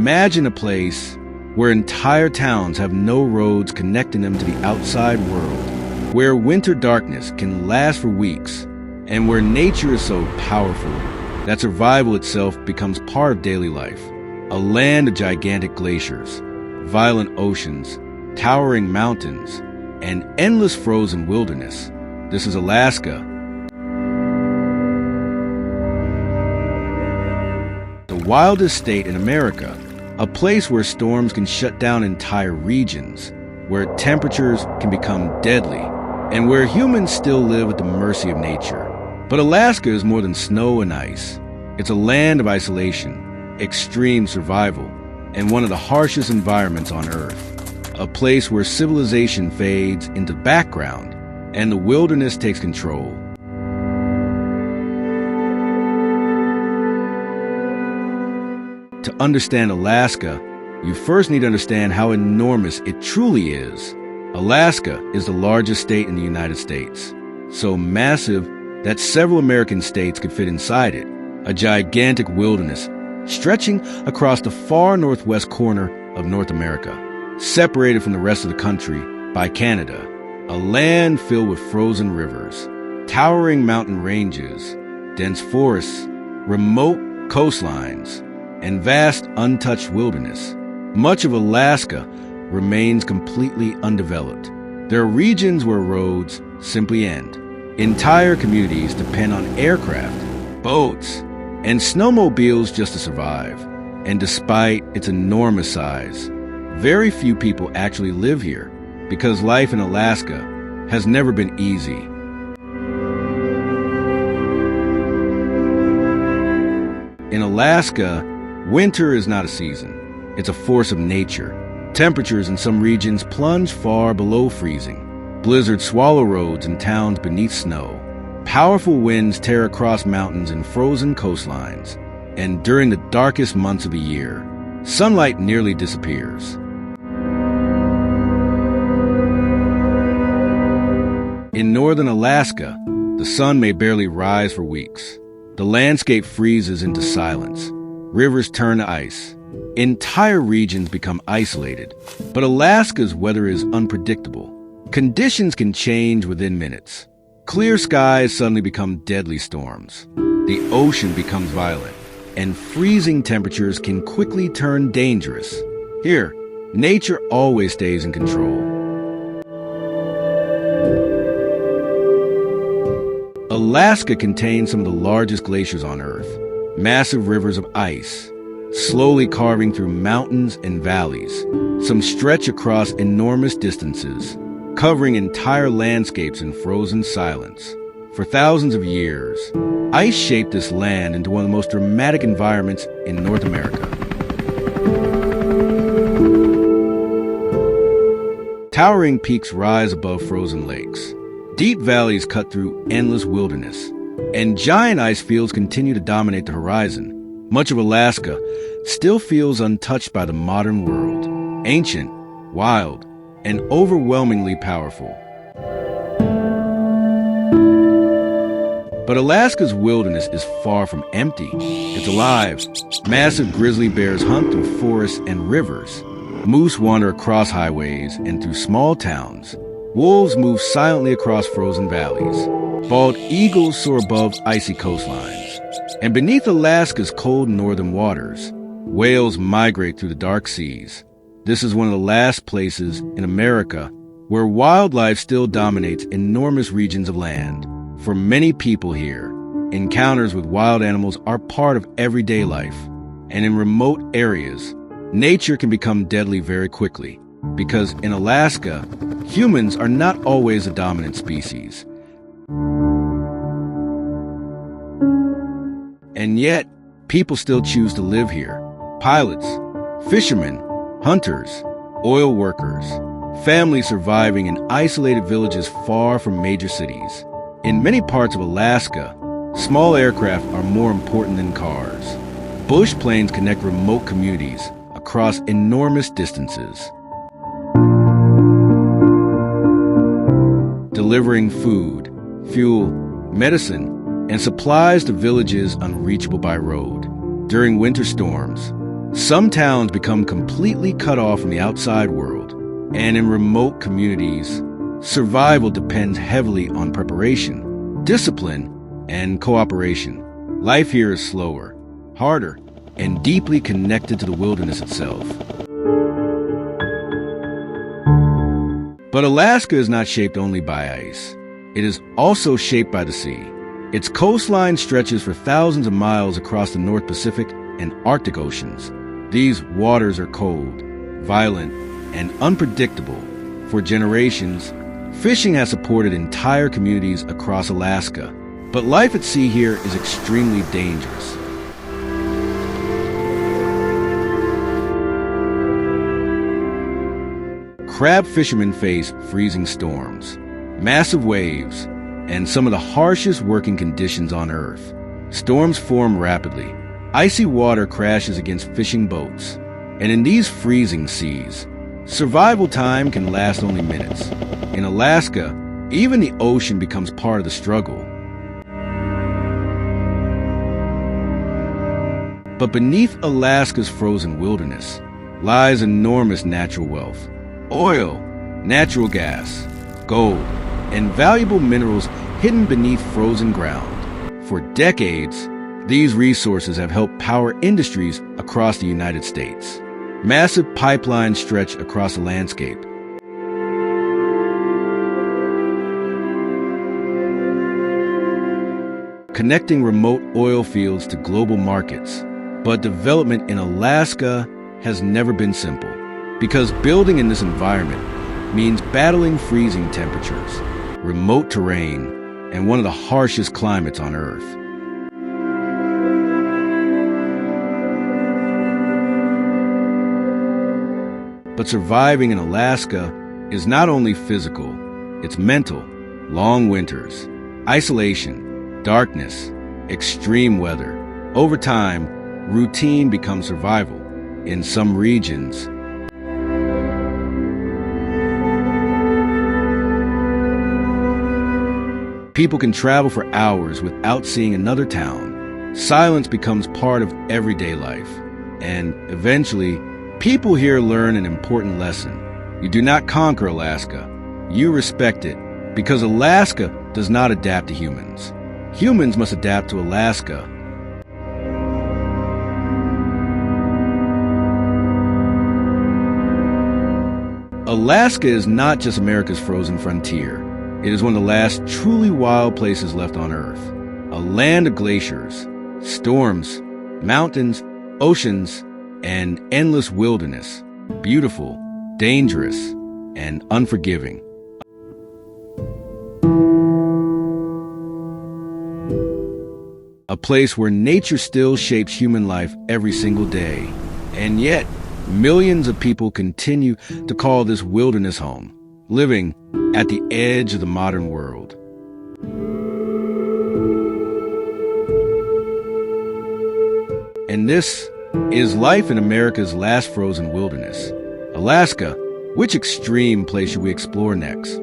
Imagine a place where entire towns have no roads connecting them to the outside world, where winter darkness can last for weeks, and where nature is so powerful that survival itself becomes part of daily life. A land of gigantic glaciers, violent oceans, towering mountains, and endless frozen wilderness. This is Alaska. The wildest state in America, a place where storms can shut down entire regions, where temperatures can become deadly, and where humans still live at the mercy of nature. But Alaska is more than snow and ice. It's a land of isolation, extreme survival, and one of the harshest environments on Earth. A place where civilization fades into the background and the wilderness takes control. To understand Alaska, you first need to understand how enormous it truly is. Alaska is the largest state in the United States, so massive that several American states could fit inside it. A gigantic wilderness stretching across the far northwest corner of North America, separated from the rest of the country by Canada. A land filled with frozen rivers, towering mountain ranges, dense forests, remote coastlines, and vast untouched wilderness. Much of Alaska remains completely undeveloped. There are regions where roads simply end. Entire communities depend on aircraft, boats, and snowmobiles just to survive. And despite its enormous size, very few people actually live here because life in Alaska has never been easy. In Alaska, winter is not a season. It's a force of nature. Temperatures in some regions plunge far below freezing. Blizzards swallow roads and towns beneath snow. Powerful winds tear across mountains and frozen coastlines. And during the darkest months of the year, sunlight nearly disappears. In northern Alaska, the sun may barely rise for weeks. The landscape freezes into silence. Rivers turn to ice. Entire regions become isolated. But Alaska's weather is unpredictable. Conditions can change within minutes. Clear skies suddenly become deadly storms. The ocean becomes violent, and freezing temperatures can quickly turn dangerous. Here, nature always stays in control. Alaska contains some of the largest glaciers on Earth, massive rivers of ice, slowly carving through mountains and valleys. Some stretch across enormous distances, covering entire landscapes in frozen silence. For thousands of years, ice shaped this land into one of the most dramatic environments in North America. Towering peaks rise above frozen lakes. Deep valleys cut through endless wilderness. And giant ice fields continue to dominate the horizon. Much of Alaska still feels untouched by the modern world. Ancient, wild, and overwhelmingly powerful. But Alaska's wilderness is far from empty. It's alive. Massive grizzly bears hunt through forests and rivers. Moose wander across highways and through small towns. Wolves move silently across frozen valleys. Bald eagles soar above icy coastlines. And beneath Alaska's cold northern waters, whales migrate through the dark seas. This is one of the last places in America where wildlife still dominates enormous regions of land. For many people here, encounters with wild animals are part of everyday life. And in remote areas, nature can become deadly very quickly. Because in Alaska, humans are not always the dominant species. And yet, people still choose to live here. Pilots, fishermen, hunters, oil workers, families surviving in isolated villages far from major cities. In many parts of Alaska, small aircraft are more important than cars. Bush planes connect remote communities across enormous distances, delivering food, fuel, medicine, and supplies to villages unreachable by road. During winter storms, Some towns become completely cut off from the outside world, and in remote communities, survival depends heavily on preparation, discipline, and cooperation. Life here is slower, harder, and deeply connected to the wilderness itself. But Alaska is not shaped only by ice. It is also shaped by the sea. Its coastline stretches for thousands of miles across the North Pacific and Arctic Oceans. These waters are cold, violent, and unpredictable. For generations, fishing has supported entire communities across Alaska, but life at sea here is extremely dangerous. Crab fishermen face freezing storms, massive waves, and some of the harshest working conditions on Earth. Storms form rapidly. Icy water crashes against fishing boats, and in these freezing seas, survival time can last only minutes. In Alaska, even the ocean becomes part of the struggle. But beneath Alaska's frozen wilderness lies enormous natural wealth. Oil, natural gas, gold, and valuable minerals hidden beneath frozen ground. For decades, these resources have helped power industries across the United States. Massive pipelines stretch across the landscape. Connecting remote oil fields to global markets. But development in Alaska has never been simple, because building in this environment means battling freezing temperatures, remote terrain, and one of the harshest climates on Earth. But surviving in Alaska is not only physical, it's mental. Long winters, isolation, darkness, extreme weather. Over time, routine becomes survival. In some regions, people can travel for hours without seeing another town. Silence becomes part of everyday life. And eventually, people here learn an important lesson. You do not conquer Alaska. You respect it, because Alaska does not adapt to humans. Humans must adapt to Alaska. Alaska is not just America's frozen frontier. It is one of the last truly wild places left on Earth. A land of glaciers, storms, mountains, oceans, and endless wilderness. Beautiful, dangerous, and unforgiving. A place where nature still shapes human life every single day. And yet, millions of people continue to call this wilderness home, living at the edge of the modern world. And this is life in America's last frozen wilderness. Alaska, which extreme place should we explore next?